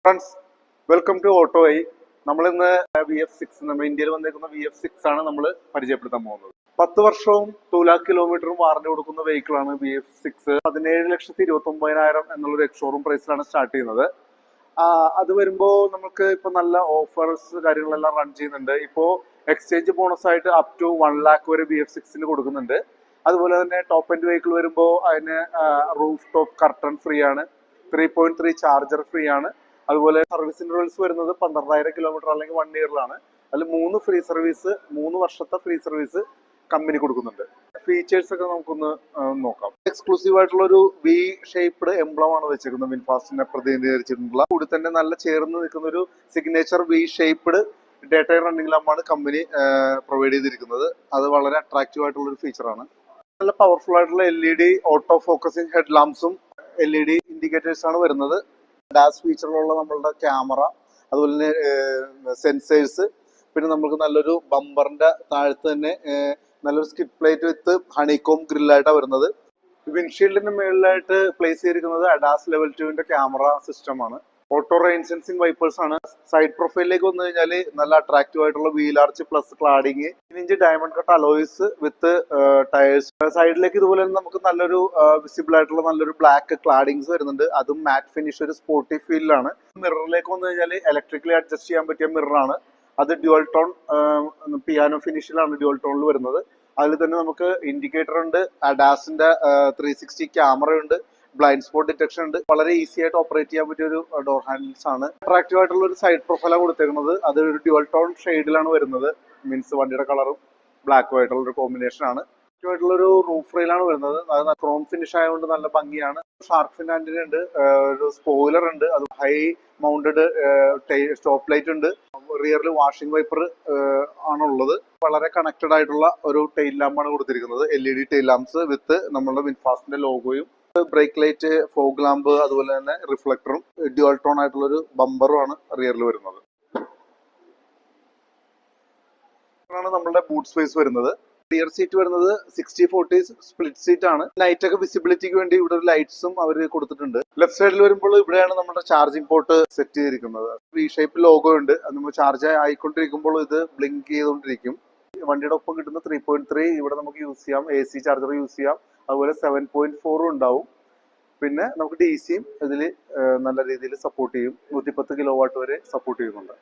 Friends, welcome to auto I. നമ്മളിന്ന് VF6 നമ്മൾ ഇന്ത്യയിൽ വന്നേക്കുന്ന VF6 ആണ് നമ്മൾ പരിചയപ്പെടുത്താൻ പോകുന്നത്. 10 വർഷവും 2 lakh കിലോമീറ്ററും വാറണ്ടി കൊടുക്കുന്ന വെഹിക്കിൾ ആണ് VF6. 17,29,000 എന്നുള്ളൊരു എക്സ്ഷോറൂം പ്രൈസിലാണ് സ്റ്റാർട്ട് ചെയ്യുന്നത്. അത് വരുമ്പോൾ നമുക്ക് ഇപ്പൊ നല്ല ഓഫേഴ്സ് കാര്യങ്ങളെല്ലാം റൺ ചെയ്യുന്നുണ്ട്. ഇപ്പോൾ എക്സ്ചേഞ്ച് ബോണസ് ആയിട്ട് അപ് ടു 1 lakh വരെ VF6 കൊടുക്കുന്നുണ്ട്. അതുപോലെ തന്നെ ടോപ്പ് എൻഡ് വെഹിക്കിൾ വരുമ്പോൾ അതിന് റൂഫ് ടോപ്പ് കർട്ടൺ ഫ്രീ ആണ്, 3.3 ചാർജർ ഫ്രീ ആണ്. അതുപോലെ സർവീസ് ഇന്റർവൽസ് വരുന്നത് 12,000 കിലോമീറ്റർ അല്ലെങ്കിൽ 1 ഇയറിലാണ്. അതിൽ 3 വർഷത്തെ ഫ്രീ സർവീസ് കമ്പനി കൊടുക്കുന്നുണ്ട്. ഫീച്ചേഴ്സ് ഒക്കെ നമുക്കൊന്ന് നോക്കാം. എക്സ്ക്ലൂസീവ് ആയിട്ടുള്ള ഒരു വി ഷേപ്ഡ് എംബ്ലം ആണ് വെച്ചേക്കുന്നത്, വിൻഫാസ്റ്റിനെ പ്രതിനിധീകരിച്ചിട്ടുള്ള. കൂടി തന്നെ നല്ല ചേർന്ന് നിൽക്കുന്ന ഒരു signature V shaped day time running ലാമ്പാണ് കമ്പനി പ്രൊവൈഡ് ചെയ്തിരിക്കുന്നത്. അത് വളരെ അട്രാക്റ്റീവ് ആയിട്ടുള്ള ഒരു ഫീച്ചറാണ്. നല്ല പവർഫുൾ ആയിട്ടുള്ള LED ഓട്ടോ ഫോക്കസിങ് ഹെഡ് ലാംപ്സും LED ഇൻഡിക്കേറ്റേഴ്സ് ആണ് വരുന്നത്. ഡാഷ് ഫീച്ചറിലുള്ള നമ്മളുടെ ക്യാമറ, അതുപോലെ തന്നെ സെൻസേഴ്സ്, പിന്നെ നമുക്ക് നല്ലൊരു ബമ്പറിന്റെ താഴത്ത് തന്നെ നല്ലൊരു സ്കിഡ് പ്ലേറ്റ് വിത്ത് ഹണികോം ഗ്രില്ലായിട്ടാണ് വരുന്നത്. വിൻഷീൽഡിന്റെ മുകളിലായിട്ട് പ്ലേസ് ചെയ്തിരിക്കുന്നത് അഡാസ് ലെവൽ 2 ക്യാമറ സിസ്റ്റം ആണ്. ഓട്ടോ റെയിൻ സെൻസിങ് വൈപ്പേഴ്സ് ആണ്. സൈഡ് പ്രൊഫൈലിലേക്ക് വന്നു കഴിഞ്ഞാൽ നല്ല അട്രാക്റ്റീവ് ആയിട്ടുള്ള wheel arch plus cladding, 1 diamond cut alloys with tyres. സൈഡിലേക്ക് ഇതുപോലെ തന്നെ നമുക്ക് നല്ലൊരു വിസിബിൾ ആയിട്ടുള്ള നല്ലൊരു ബ്ലാക്ക് ക്ലാഡിങ്സ് വരുന്നുണ്ട്. അതും മാറ്റ് ഫിനിഷ്, ഒരു സ്പോർട്ടി ഫീലിലാണ്. മിററിലേക്ക് വന്നു കഴിഞ്ഞാൽ ഇലക്ട്രിക്കലി അഡ്ജസ്റ്റ് ചെയ്യാൻ പറ്റിയ മിററാണ്. അത് ഡ്യുവൽ ടോൺ പിയാനോ ഫിനിഷിലാണ് ഡ്യുവൽ ടോണിൽ വരുന്നത്. അതിൽ തന്നെ നമുക്ക് ഇൻഡിക്കേറ്റർ ഉണ്ട്, അഡാസിന്റെ 360 ക്യാമറ ഉണ്ട്, ബ്ലൈൻഡ് സ്പോട്ട് ഡിറ്റക്ഷൻ ഉണ്ട്. വളരെ ഈസി ആയിട്ട് ഓപ്പറേറ്റ് ചെയ്യാൻ പറ്റിയ ഒരു ഡോർ ഹാൻഡിൽസ് ആണ്. അട്രാക്റ്റീവ് ആയിട്ടുള്ള ഒരു സൈഡ് പ്രൊഫൈലാണ് കൊടുത്തേക്കുന്നത്. അത് ഒരു ഡ്യുവൽ ടോൺ ഷെയ്ഡിലാണ് വരുന്നത്. മീൻസ് വണ്ടിയുടെ കളറും ബ്ലാക്കും ആയിട്ടുള്ള ഒരു കോമ്പിനേഷൻ ആണ്. ആയിട്ടുള്ളൊരു റൂഫ് റെയിലാണ് വരുന്നത്. അത് ക്രോം ഫിനിഷ് ആയതുകൊണ്ട് നല്ല ഭംഗിയാണ്. ഷാർക്ക് ഫിൻ ആന്റിന ഉണ്ട്, ഒരു സ്പോയിലർ ഉണ്ട്, അത് ഹൈ മൗണ്ടഡ് സ്റ്റോപ്പ് ലൈറ്റ് ഉണ്ട്. റിയറിൽ വാഷിംഗ് വൈപ്പർ ആണുള്ളത്. വളരെ കണക്റ്റഡ് ആയിട്ടുള്ള ഒരു ടെയിൽ ലാമ്പാണ് കൊടുത്തിരിക്കുന്നത്. LED ടെയിൽ ലാംപ്സ് വിത്ത് നമ്മളുടെ വിൻഫാസ്റ്റിന്റെ ലോഗോയും, ബ്രേക്ക് ലൈറ്റ്, ഫോഗ് ലാമ്പ്, അതുപോലെ തന്നെ റിഫ്ലക്ടറും, ഡ്യുവൽ ടോൺ ആയിട്ടുള്ള ഒരു ബമ്പറും ആണ് റിയറിൽ വരുന്നത്. നമ്മളുടെ ബൂട്ട് സ്പേസ് വരുന്നത്. റിയർ സീറ്റ് വരുന്നത് 60-40 സ്പ്ലിറ്റ് സീറ്റ് ആണ്. നൈറ്റ് ഒക്കെ വിസിബിലിറ്റിക്ക് വേണ്ടി ഇവിടെ ഒരു ലൈറ്റ്സും അവർ കൊടുത്തിട്ടുണ്ട്. ലെഫ്റ്റ് സൈഡിൽ വരുമ്പോൾ ഇവിടെയാണ് നമ്മുടെ ചാർജിംഗ് പോർട്ട് സെറ്റ് ചെയ്തിരിക്കുന്നത്. വി ഷേപ്പ് ലോഗോ ഉണ്ട്. അത് നമ്മൾ ചാർജ് ആയിക്കൊണ്ടിരിക്കുമ്പോൾ ഇത് ബ്ലിങ്ക് ചെയ്തുകൊണ്ടിരിക്കും. വണ്ടിയുടെ ഒപ്പം കിട്ടുന്ന 3.3 ഇവിടെ നമുക്ക് യൂസ് ചെയ്യാം. AC ചാർജർ യൂസ് ചെയ്യാം. അതുപോലെ 7.4 ഉണ്ടാവും. പിന്നെ നമുക്ക് DCയും ഇതിൽ നല്ല രീതിയിൽ സപ്പോർട്ട് ചെയ്യും. 110 കിലോവാട്ട് വരെ സപ്പോർട്ട് ചെയ്യുന്നുണ്ട്.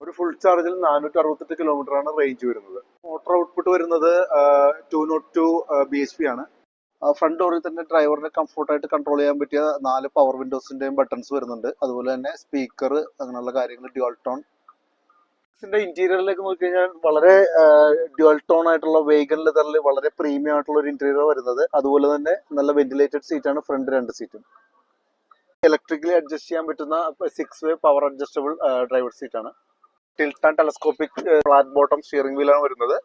ഒരു ഫുൾ ചാർജിൽ 468 കിലോമീറ്റർ ആണ് റേഞ്ച് വരുന്നത്. മോട്ടോർ ഔട്ട്പുട്ട് വരുന്നത് 202 bhp ആണ്. ഫ്രണ്ട് ഡോറിൽ തന്നെ ഡ്രൈവറിനെ കംഫർട്ടായിട്ട് കൺട്രോൾ ചെയ്യാൻ പറ്റിയ 4 പവർ വിൻഡോസിന്റെയും ബട്ടൺസ് വരുന്നുണ്ട്. അതുപോലെ തന്നെ സ്പീക്കർ, അങ്ങനെയുള്ള കാര്യങ്ങൾ ഡ്യുവൽ ടോൺ. ഇന്റീരിയറിലേക്ക് നോക്കിക്കഴിഞ്ഞാൽ വളരെ ഡ്യുവൽ ടോൺ ആയിട്ടുള്ള വേഗൻ ലെതറിൽ വളരെ പ്രീമിയം ആയിട്ടുള്ള ഒരു ഇന്റീരിയർ വരുന്നത്. അതുപോലെ തന്നെ നല്ല വെന്റിലേറ്റഡ് സീറ്റ് ആണ് ഫ്രണ്ട് 2 സീറ്റും. ഇലക്ട്രിക്കലി അഡ്ജസ്റ്റ് ചെയ്യാൻ പറ്റുന്ന 6 way power adjustable driver seat ആണ്. Tilt and telescopic flat bottom steering വീലാണ് വരുന്നത്.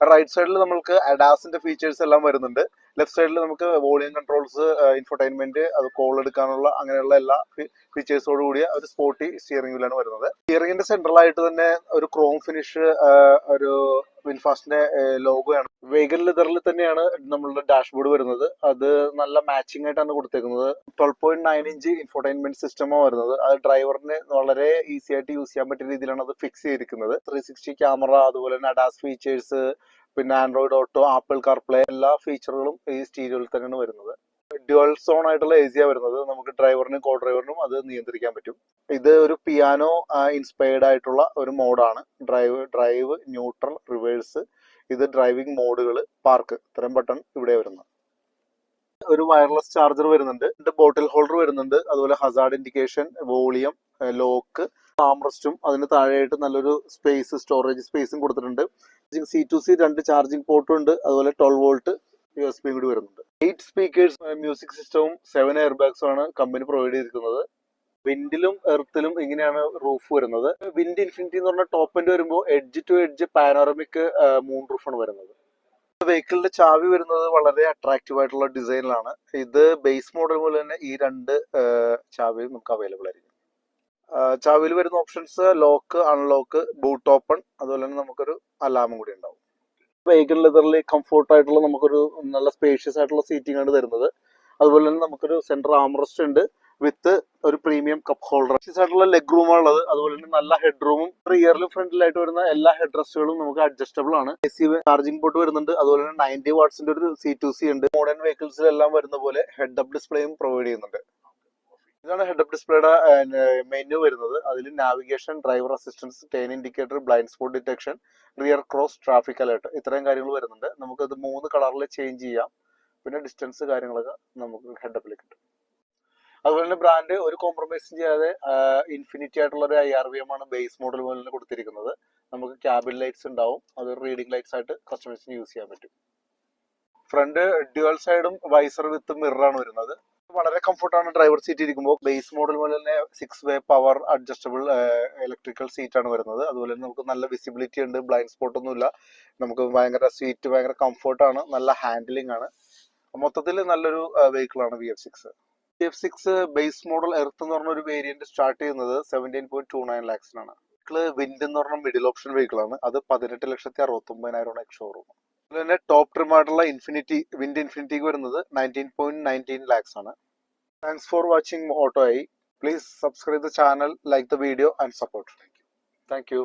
റൈറ്റ് സൈഡിൽ നമുക്ക് അഡാസിന്റെ ഫീച്ചേഴ്സ് എല്ലാം വരുന്നുണ്ട്. ലെഫ്റ്റ് സൈഡിൽ നമുക്ക് വോളിയം കൺട്രോൾസ്, ഇൻഫർടൈൻമെന്റ്, അത് കോൾ എടുക്കാനുള്ള അങ്ങനെയുള്ള എല്ലാ ഫീച്ചേഴ്സോട് കൂടിയ ഒരു സ്പോർട്ടി സ്റ്റിയറിംഗ് വീലാണ് വരുന്നത്. സ്റ്റിയറിംഗിന്റെ സെൻട്രലായിട്ട് തന്നെ ഒരു ക്രോം ഫിനിഷ്, ഒരു വിൻഫാസ്റ്റിന്റെ ലോഗോയാണ്. വേഗൻ ലെതറിൽ തന്നെയാണ് നമ്മളുടെ ഡാഷ്ബോർഡ് വരുന്നത്. അത് നല്ല മാച്ചിങ് ആയിട്ടാണ് കൊടുത്തേക്കുന്നത്. 12.9 ഇഞ്ച് ഇൻഫോർടൈൻമെന്റ് സിസ്റ്റമാണ് വരുന്നത്. അത് ഡ്രൈവറിന് വളരെ ഈസി ആയിട്ട് യൂസ് ചെയ്യാൻ പറ്റിയ രീതിയിലാണ് അത് ഫിക്സ് ചെയ്തിരിക്കുന്നത്. 360 ക്യാമറ, അതുപോലെ തന്നെ അഡാസ് ഫീച്ചേഴ്സ്, പിന്നെ ആൻഡ്രോയിഡ് ഓട്ടോ, ആപ്പിൾ കാർപ്ലേ, എല്ലാ ഫീച്ചറുകളും ഈ സ്റ്റീരിയോയിൽ തന്നെയാണ് വരുന്നത്. ഡ്യുവൽ സോൺ ആയിട്ടുള്ള AC വരുന്നത്. നമുക്ക് ഡ്രൈവറിനും കോ ഡ്രൈവറിനും അത് നിയന്ത്രിക്കാൻ പറ്റും. ഇത് ഒരു പിയാനോ ഇൻസ്പയർഡ് ആയിട്ടുള്ള ഒരു മോഡാണ്. ഡ്രൈവ്, ന്യൂട്രൽ, റിവേഴ്സ്, ഇത് ഡ്രൈവിംഗ് മോഡുകൾ, പാർക്ക്, ഇത്രയും ബട്ടൺ ഇവിടെ വരുന്നത്. ഒരു വയർലെസ് ചാർജർ വരുന്നുണ്ട്, ബോട്ടിൽ ഹോൾഡർ വരുന്നുണ്ട്. അതുപോലെ ഹസാർഡ് ഇൻഡിക്കേഷൻ, വോളിയം, ലോക്ക്, ആംറസ്റ്റും അതിന് താഴെയായിട്ട് നല്ലൊരു സ്പേസ്, സ്റ്റോറേജ് സ്പേസും കൊടുത്തിട്ടുണ്ട്. C2C 2 ചാർജിംഗ് പോർട്ടും ഉണ്ട്. അതുപോലെ 12 വോൾട്ട് USB കൂടി വരുന്നുണ്ട്. 8 സ്പീക്കേഴ്സ്, മ്യൂസിക് സിസ്റ്റവും 7 എയർ ബാഗ്സും ആണ് കമ്പനി പ്രൊവൈഡ് ചെയ്തിരിക്കുന്നത്. വിൻഡിലും എർത്തിലും ഇങ്ങനെയാണ് റൂഫ് വരുന്നത്. വിൻഡ് ഇൻഫിനിറ്റി എന്ന് പറഞ്ഞ ടോപ്പ് എൻഡ് വരുമ്പോൾ edge to edge panoramic moon റൂഫാണ് വരുന്നത്. വെഹിക്കിളിന്റെ ചാവി വരുന്നത് വളരെ അട്രാക്റ്റീവ് ആയിട്ടുള്ള ഡിസൈനിലാണ്. ഇത് ബേസ് മോഡൽ പോലെ തന്നെ ഈ 2 ചാവിയും നമുക്ക് അവൈലബിൾ ആയിരിക്കും. ചാവിയിൽ വരുന്ന options lock, unlock, boot open, അതുപോലെ തന്നെ നമുക്കൊരു അലാമും കൂടി ഉണ്ടാവും. വേഗൻ ലെതറിൽ കംഫോർട്ട് ആയിട്ടുള്ള നമുക്കൊരു നല്ല സ്പേഷ്യസ് ആയിട്ടുള്ള സീറ്റിംഗ് ആണ് തരുന്നത്. അതുപോലെ തന്നെ നമുക്കൊരു സെന്റർ ആംറസ്റ്റ് ഉണ്ട്. വിത്ത് ഒരു പ്രീമിയം കപ്പ് ഹോൾഡർ ആയിട്ടുള്ള ലെഗ് റൂമാണ് ഉള്ളത്. അതുപോലെ തന്നെ നല്ല ഹെഡ് റൂമും റിയറിലും ഫ്രണ്ടിലായിട്ട് വരുന്ന എല്ലാ ഹെഡ് റെസ്റ്റുകളും നമുക്ക് അഡ്ജസ്റ്റബിൾ ആണ്. AC ചാർജിംഗ് പോർട്ട് വരുന്നുണ്ട്. അതുപോലെ തന്നെ 90 വാട്ട്സിന്റെ ഒരു C2C ഉണ്ട്. മോഡേൺ വെഹിക്കിൾസിലെല്ലാം വരുന്ന പോലെ ഹെഡ് അപ്പ് ഡിസ്പ്ലേയും പ്രൊവൈഡ് ചെയ്യുന്നുണ്ട്. ഇതാണ് ഹെഡ് അപ്പ് ഡിസ്പ്ലേയുടെ മെനു വരുന്നത്. അതിൽ navigation, driver assistance, turn indicator, blind spot detection, rear cross, traffic alert, ഇത്രയും കാര്യങ്ങൾ വരുന്നുണ്ട്. നമുക്കത് 3 കളറിൽ ചേഞ്ച് ചെയ്യാം. പിന്നെ ഡിസ്റ്റൻസ് കാര്യങ്ങളൊക്കെ നമുക്ക് ഹെഡ് അപ്പിൽ കിട്ടും. അതുപോലെ തന്നെ ബ്രാൻഡ് ഒരു കോംപ്രമൈസും ചെയ്യാതെ ഇൻഫിനിറ്റി ആയിട്ടുള്ള ഒരു IRVM ആണ് ബേസ് മോഡൽ മുതലിന് കൊടുത്തിരിക്കുന്നത്. നമുക്ക് ക്യാബിൻ ലൈറ്റ്സ് ഉണ്ടാവും. അത് റീഡിംഗ് ലൈറ്റ്സ് ആയിട്ട് കസ്റ്റമേഴ്സിന് യൂസ് ചെയ്യാൻ പറ്റും. ഫ്രണ്ട് ഡ്യുവൽ സൈഡും വൈസർ വിത്ത് മിററാണ് വരുന്നത്. വളരെ കംഫർട്ടാണ് ഡ്രൈവർ സീറ്റ് ഇരിക്കുമ്പോൾ. ബേസ് മോഡൽ പോലെ തന്നെ 6-വേ പവർ അഡ്ജസ്റ്റബിൾ ഇലക്ട്രിക്കൽ സീറ്റ് ആണ് വരുന്നത്. അതുപോലെ തന്നെ നമുക്ക് നല്ല വിസിബിലിറ്റി ഉണ്ട്. ബ്ലൈൻഡ് സ്പോട്ട് ഒന്നുമില്ല. നമുക്ക് സീറ്റ് ഭയങ്കര കംഫർട്ടാണ്. നല്ല ഹാൻഡിലിംഗ് ആണ്. മൊത്തത്തിൽ നല്ലൊരു വെഹിക്കിൾ ആണ് VF6. VF6 base model earth എന്ന് പറഞ്ഞ ഒരു വേരിയന്റ് സ്റ്റാർട്ട് ചെയ്യുന്നത് 17.29 lakhs-നാണ്. വിൻഡ് എന്ന് പറഞ്ഞ മിഡിൽ ഓപ്ഷൻ വെഹിക്കിൾ ആണ്. അത് 18,69,000 എക്സ് ഷോറൂം. അതുപോലെ തന്നെ ടോപ്പ് ട്രിം ആയിട്ടുള്ള വിൻഡ് ഇൻഫിനിറ്റിക്ക് വരുന്നത് 19.19 lakhs ആണ്. Thanks for watching auto I. Please subscribe the channel, like the video and support. Thank you.